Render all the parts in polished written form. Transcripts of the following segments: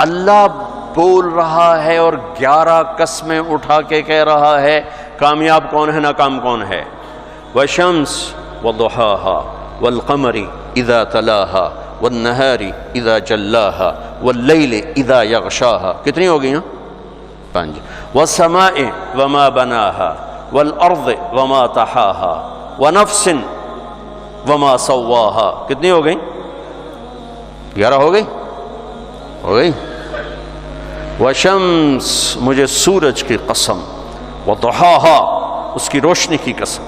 اللہ بول رہا ہے اور 11 قسمیں اٹھا کے کہہ رہا ہے، کامیاب کون ہے، ناکام کون ہے؟ والشمس وضحاها والقمر اذا تلاها والنهار اذا جلاها واللیل اذا یغشاها، کتنی ہو گئی ہیں؟ 5۔ والسماء وما بناها والارض وما طحاها ونفس وما سواها، کتنی ہو گئی؟ 11 ہو گئی؟ ہو گئی۔ وشمس، مجھے سورج کی قسم، وضحاها، اس کی روشنی کی قسم،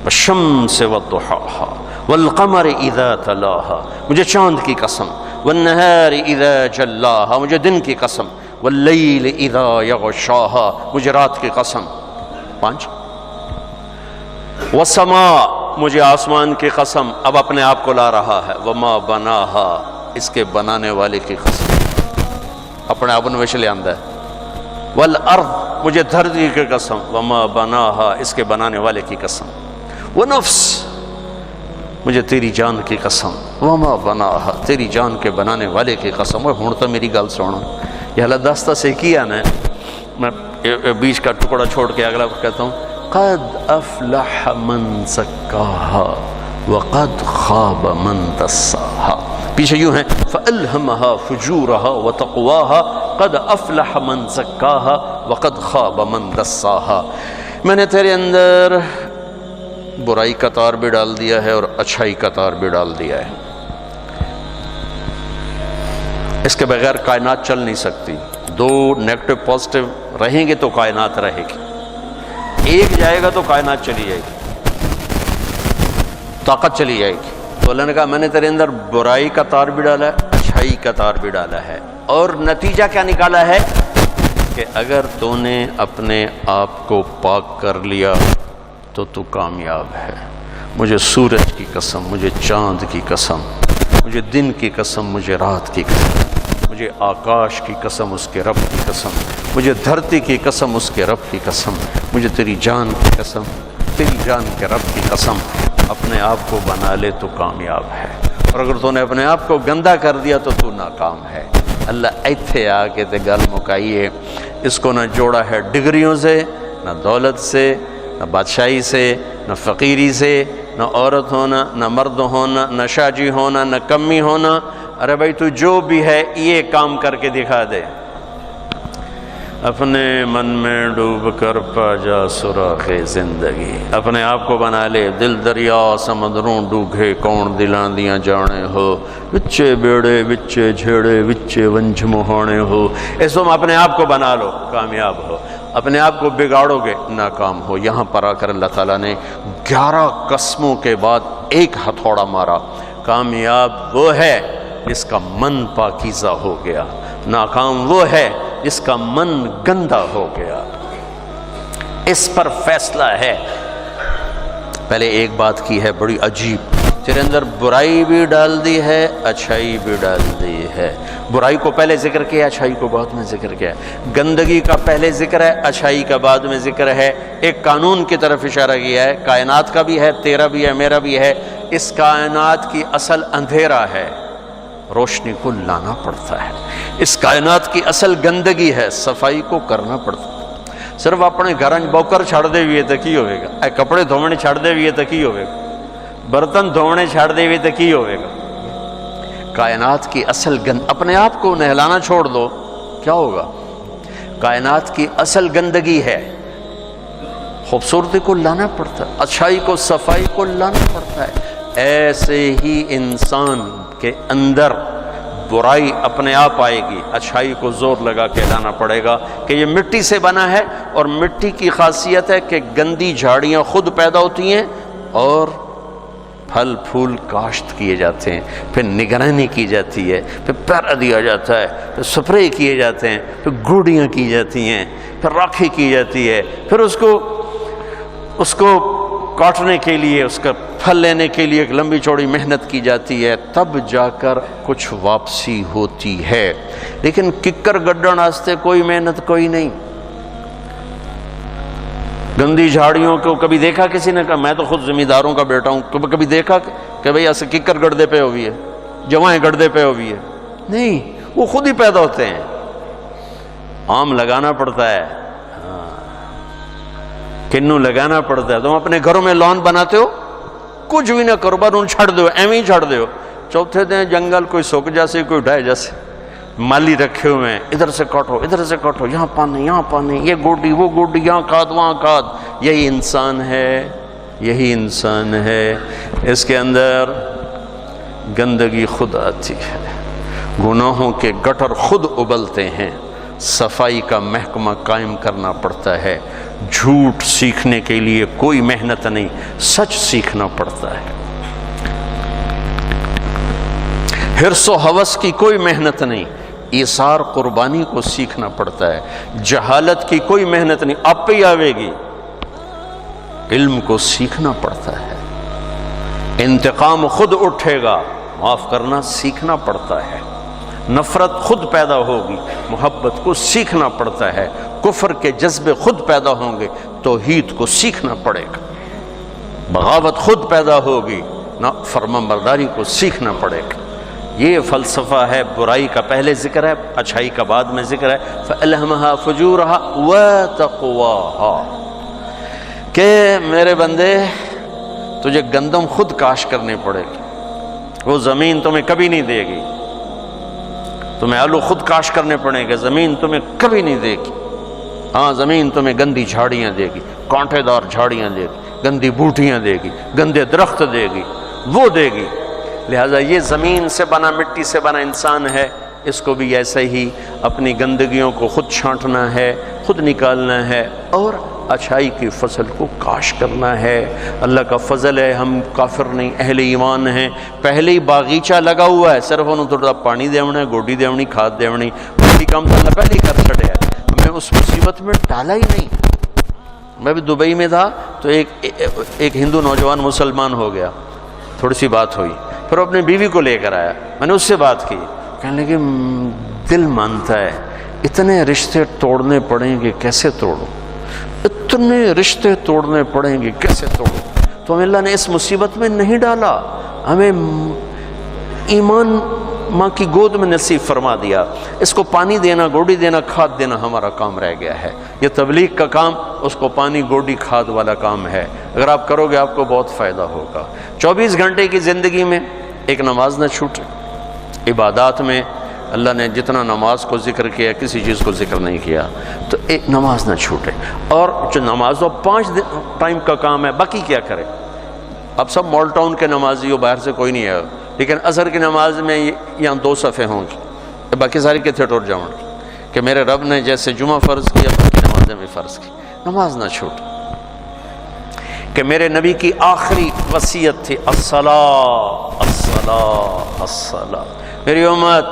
والشمس وضحاها والقمر اذا تلاها، مجھے چاند کی قسم، والنهار اذا جلاها، مجھے دن کی قسم، واللیل اذا یغشاها، مجھے رات کی قسم۔ 5۔ والسماء، مجھے آسمان کی قسم، اب اپنے آپ کو لا رہا ہے، وما بناها، اس کے بنانے والے کی قسم، اپنے آپ نوش لے آندہ ہے۔ والارض، مجھے دھرتی کی قسم، وما بناها، اس کے بنانے والے کی قسم۔ ونفس، مجھے تیری جان کی قسم، وما بناها، تیری جان کے بنانے والے کی قسم۔ ہوں تو میری گل سونا، یہ حالت داستہ سے کیا نا، میں بیچ کا ٹکڑا چھوڑ کے اگلا کہتا ہوں، قد افلح من زکاها وقد خاب من دساها، پیچھے یوں ہیں، فألہمها فجورها وتقواها قد افلح من زکاها وقد خاب من دساها، میں نے تیرے اندر برائی کا تار بھی ڈال دیا ہے اور اچھائی کا تار بھی ڈال دیا ہے، اس کے بغیر کائنات چل نہیں سکتی۔ دو نیگیٹو پازیٹیو رہیں گے تو کائنات رہے گی، ایک جائے گا تو کائنات چلی جائے گی، طاقت چلی جائے گی۔ تو اللہ نے کہا میں نے تیرے اندر برائی کا تار بھی ڈالا ہے، اچھائی کا تار بھی ڈالا ہے، اور نتیجہ کیا نکالا ہے کہ اگر تو نے اپنے آپ کو پاک کر لیا تو تو کامیاب ہے۔ مجھے سورج کی قسم، مجھے چاند کی قسم، مجھے دن کی قسم، مجھے رات کی قسم، مجھے آکاش کی قسم، اس کے رب کی قسم، مجھے دھرتی کی قسم، اس کے رب کی قسم، مجھے تیری جان کی قسم، تیری جان کے رب کی قسم، اپنے آپ کو بنا لے تو کامیاب ہے، اور اگر تو نے اپنے آپ کو گندا کر دیا تو تو ناکام ہے۔ اللہ ایتھے آ کے تے گل مکائیے، اس کو نہ جوڑا ہے ڈگریوں سے، نہ دولت سے، نہ بادشاہی سے، نہ فقیری سے، نہ عورت ہونا، نہ مرد ہونا، نہ شاجی ہونا، نہ کمی ہونا۔ ارے بھائی تو جو بھی ہے یہ کام کر کے دکھا دے، اپنے من میں ڈوب کر پا جا سراغ زندگی، اپنے آپ کو بنا لے دل دریا سمندروں ڈوگے، کون دلاں دیاں جانے ہو، وچے بیڑے وچے جھیڑے وچے ونجھ مہانے ہو، اس تم اپنے آپ کو بنا لو کامیاب ہو، اپنے آپ کو بگاڑو گے ناکام ہو۔ یہاں پر آ کر اللہ تعالیٰ نے 11 قسموں کے بعد ایک ہتھوڑا مارا، کامیاب وہ ہے جس کا من پاکیزہ ہو گیا، ناکام وہ ہے جس کا من گندا ہو گیا۔ اس پر فیصلہ ہے۔ پہلے ایک بات کی ہے بڑی عجیب، تیرے اندر برائی بھی ڈال دی ہے، اچھائی بھی ڈال دی ہے۔ برائی کو پہلے ذکر کیا، اچھائی کو بعد میں ذکر کیا، گندگی کا پہلے ذکر ہے، اچھائی کا بعد میں ذکر ہے۔ ایک قانون کی طرف اشارہ کیا ہے، کائنات کا بھی ہے، تیرا بھی ہے، میرا بھی ہے۔ اس کائنات کی اصل اندھیرا ہے، روشنی کو لانا پڑتا ہے۔ اس کائنات کی اصل گندگی ہے، صفائی کو کرنا پڑتا ہے۔ صرف اپنے گھر بوکر چھڑ دے ہوئے تو کی ہوئے گا، اے کپڑے دھونے چھڑ دے ہوئے تو کی ہوئے گا، برتن دھونے چھڑ دے ہوئے تو کی ہوئے گا۔ کائنات کی اصل اپنے آپ کو نہلانا چھوڑ دو، کیا ہوگا؟ کائنات کی اصل گندگی ہے، خوبصورتی کو لانا پڑتا ہے، اچھائی کو، صفائی کو لانا پڑتا ہے۔ ایسے ہی انسان کے اندر برائی اپنے آپ آئے گی، اچھائی کو زور لگا کے لانا پڑے گا کہ یہ مٹی سے بنا ہے، اور مٹی کی خاصیت ہے کہ گندی جھاڑیاں خود پیدا ہوتی ہیں اور پھل پھول کاشت کیے جاتے ہیں، پھر نگرانی کی جاتی ہے، پھر پیرا دیا جاتا ہے، پھر سپرے کیے جاتے ہیں، پھر گوڑیاں کی جاتی ہیں، پھر راکھی کی جاتی ہے، پھر اس کو کاٹنے کے لیے، اس کا پھل لینے کے لیے ایک لمبی چوڑی محنت کی جاتی ہے، تب جا کر کچھ واپسی ہوتی ہے۔ لیکن ککر گڈن واسطے کوئی محنت کوئی نہیں۔ گندی جھاڑیوں کو کبھی دیکھا کسی نے؟ کہا میں تو خود زمینداروں کا بیٹا ہوں، کبھی دیکھا کہ بھئی ایسے ککر گڑدے پہ ہوئی ہے، جوائیں گڑدے پہ ہوئی ہے؟ نہیں، وہ خود ہی پیدا ہوتے ہیں. آم لگانا پڑتا ہے, کنو لگانا پڑتا ہے. تم اپنے گھروں میں لان بناتے ہو, کچھ بھی نہ کرو, بس ان چھڑ دو, ایویں ہی چھڑ دو. چوتھے دن جنگل کوئی سوک جیسے کوئی ڈھائے جیسے مالی رکھے ہوئے ہیں, ادھر سے کاٹو ادھر سے کاٹو, یہاں پانی, یہ گوڈی وہ گوڈی, یہاں کھاد وہاں کھاد. یہی انسان ہے, یہی انسان ہے. اس کے اندر گندگی خود آتی ہے, گناہوں کے گٹر خود ابلتے ہیں. صفائی کا محکمہ قائم کرنا پڑتا ہے. جھوٹ سیکھنے کے لیے کوئی محنت نہیں, سچ سیکھنا پڑتا ہے. حرص و ہوس کی کوئی محنت نہیں, ایثار قربانی کو سیکھنا پڑتا ہے. جہالت کی کوئی محنت نہیں, آپ پہ ہی آوے گی. علم کو سیکھنا پڑتا ہے. انتقام خود اٹھے گا, معاف کرنا سیکھنا پڑتا ہے. نفرت خود پیدا ہوگی, محبت کو سیکھنا پڑتا ہے. کفر کے جذبے خود پیدا ہوں گے, توحید کو سیکھنا پڑے گا. بغاوت خود پیدا ہوگی, فرمانبرداری کو سیکھنا پڑے گا. یہ فلسفہ ہے. برائی کا پہلے ذکر ہے, اچھائی کا بعد میں ذکر ہے. فَأَلْهَمَهَا فُجُورَهَا وَتَقْوَاهَا, کہ میرے بندے تجھے گندم خود کاش کرنی پڑے گی. وہ زمین تمہیں کبھی نہیں دے گی. تمہیں آلو خود کاش کرنے پڑیں گے, زمین تمہیں کبھی نہیں دے گی. ہاں زمین تمہیں گندی جھاڑیاں دے گی, کانٹے دار جھاڑیاں دے گی, گندی بوٹیاں دے گی, گندے درخت دے گی, وہ دے گی. لہذا یہ زمین سے بنا, مٹی سے بنا انسان ہے, اس کو بھی ایسے ہی اپنی گندگیوں کو خود چھانٹنا ہے, خود نکالنا ہے, اور اچھائی کی فصل کو کاش کرنا ہے. اللہ کا فضل ہے, ہم کافر نہیں, اہل ایمان ہیں. پہلے ہی باغیچہ لگا ہوا ہے, صرف انہوں تھوڑا پانی دیونا ہے, گوڈی دیونی, کھاد دیونی, باقی کام تو اللہ پہلے ہی کر چھڑے ہے. ہمیں اس مصیبت میں ڈالا ہی نہیں. میں بھی دبئی میں تھا تو ایک ہندو نوجوان مسلمان ہو گیا, تھوڑی سی بات ہوئی, پھر اپنی بیوی کو لے کر آیا. میں نے اس سے بات کی, کہنے لگے دل مانتا ہے اتنے رشتے توڑنے پڑیں گے, کیسے توڑوں, اتنے رشتے توڑنے پڑیں گے, کیسے توڑوں. تو ہمیں اللہ نے اس مصیبت میں نہیں ڈالا, ہمیں ایمان ماں کی گود میں نصیب فرما دیا. اس کو پانی دینا, گوڈی دینا, کھاد دینا ہمارا کام رہ گیا ہے. یہ تبلیغ کا کام اس کو پانی, گوڈی, کھاد والا کام ہے. اگر آپ کرو گے آپ کو بہت فائدہ ہوگا. 24 گھنٹے کی زندگی میں ایک نماز نہ چھوٹے. عبادات میں اللہ نے جتنا نماز کو ذکر کیا, کسی چیز کو ذکر نہیں کیا, تو ایک نماز نہ چھوٹے. اور جو نماز تو 5 ٹائم کا کام ہے, باقی کیا کرے. اب سب مال ٹاؤن کے نمازی ہو, باہر سے کوئی نہیں ہے, لیکن عصر کی نماز میں یہاں 2 صفحے ہوں گی, باقی ساری کتنے ٹور جاؤں گی کہ میرے رب نے جیسے جمعہ فرض کیا, باقی نمازیں بھی فرض کی. نماز نہ چھوٹ. کہ میرے نبی کی آخری وصیت تھی, الصلاۃ الصلاۃ الصلاۃ. میری امت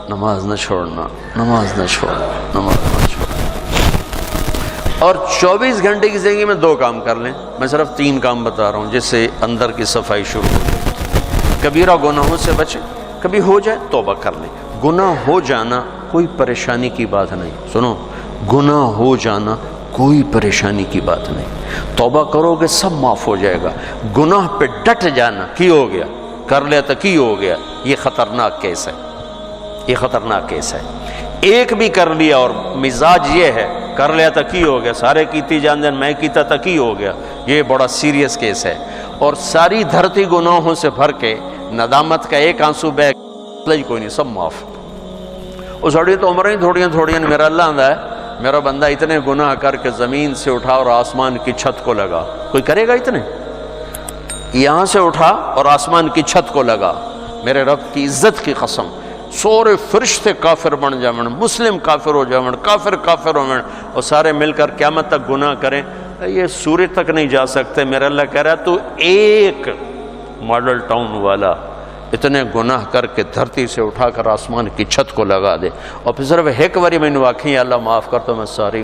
نماز نہ چھوڑنا, نماز نہ چھوڑنا, نماز نہ چھوڑنا. اور 24 گھنٹے کی زندگی میں 2 کام کر لیں. میں صرف 3 کام بتا رہا ہوں جس سے اندر کی صفائی شروع ہو جائے. کبیرہ گناہوں سے بچیں, کبھی ہو جائے توبہ کر لیں. گناہ ہو جانا کوئی پریشانی کی بات نہیں. سنو, گناہ ہو جانا کوئی پریشانی کی بات نہیں. توبہ کرو گے سب معاف ہو جائے گا. گناہ پہ ڈٹ جانا, کی ہو گیا, کر لیا تو کی ہو گیا, یہ خطرناک کیس ہے. یہ خطرناک کیس ہے. ایک بھی کر لیا اور مزاج یہ ہے, کر لیا تو کی ہو گیا, سارے کیتی جان دین, میں کیتا تو کی ہو گیا, یہ بڑا سیریس کیس ہے. اور ساری دھرتی گناہوں سے بھر کے ندامت کا ایک آنسو بہ کوئی نہیں, سب معاف. وہ سڑی تو عمریں تھوڑیاں میرا اللہ آندہ ہے, میرا بندہ اتنے گناہ کر کے زمین سے اٹھا اور آسمان کی چھت کو لگا. کوئی کرے گا اتنے؟ یہاں سے اٹھا اور آسمان کی چھت کو لگا. میرے رب کی عزت کی قسم, سورے فرشتے کافر بن جاون, مسلم کافر ہو جاون, کافر ہو جاون, اور سارے مل کر قیامت تک گناہ کریں, یہ سورج تک نہیں جا سکتے. میرا اللہ کہہ رہا ہے تو ایک ماڈل ٹاؤن والا اتنے گناہ کر کے دھرتی سے اٹھا کر آسمان کی چھت کو لگا دے, اور پھر صرف ایک باری میں نے واقعی اللہ معاف کر تو میں ساری